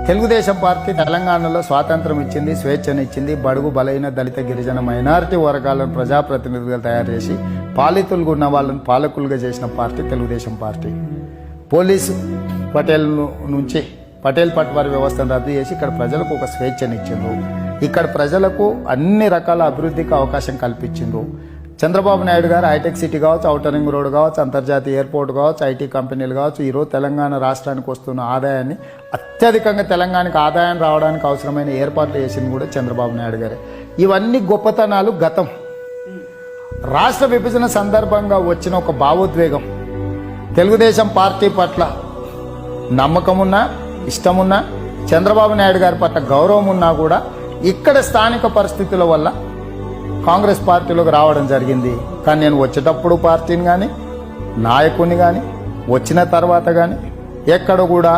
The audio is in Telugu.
తెలుగుదేశం పార్టీ తెలంగాణలో స్వాతంత్రం ఇచ్చింది, స్వేచ్ఛనిచ్చింది. బడుగు బలైన దళిత గిరిజన మైనారిటీ వర్గాలను ప్రజాప్రతినిధులుగా తయారు చేసి పాలితులుగా ఉన్న వాళ్ళని పాలకులుగా చేసిన party Telugu Desam party. Police Patel నుంచి పటేల్ పట్వారి వ్యవస్థను రద్దు చేసి ఇక్కడ ప్రజలకు ఒక స్వేచ్ఛనిచ్చిండ్రు. ఇక్కడ ప్రజలకు అన్ని రకాల అభివృద్ధికి అవకాశం కల్పించిండ్రు. చంద్రబాబు నాయుడు గారు హైటెక్ సిటీ కావచ్చు, ఔటర్ రింగ్ రోడ్ కావచ్చు, అంతర్జాతీయ ఎయిర్పోర్ట్ కావచ్చు, ఐటీ కంపెనీలు కావచ్చు, ఈరోజు తెలంగాణ రాష్ట్రానికి వస్తున్న ఆదాయాన్ని అత్యధికంగా తెలంగాణకు ఆదాయం రావడానికి అవసరమైన ఏర్పాట్లు చేసింది కూడా చంద్రబాబు నాయుడు గారే. ఇవన్నీ గొప్పతనాలు గతం. రాష్ట్ర విభజన సందర్భంగా వచ్చిన ఒక భావోద్వేగం, తెలుగుదేశం పార్టీ పట్ల నమ్మకమున్నా, ఇష్టమున్నా, చంద్రబాబు నాయుడు గారి పట్ల గౌరవం ఉన్నా కూడా ఇక్కడ స్థానిక పరిస్థితుల వల్ల కాంగ్రెస్ పార్టీలోకి రావడం జరిగింది. కానీ నేను వచ్చేటప్పుడు పార్టీని కానీ, నాయకుడిని కానీ, వచ్చిన తర్వాత కానీ ఎక్కడ కూడా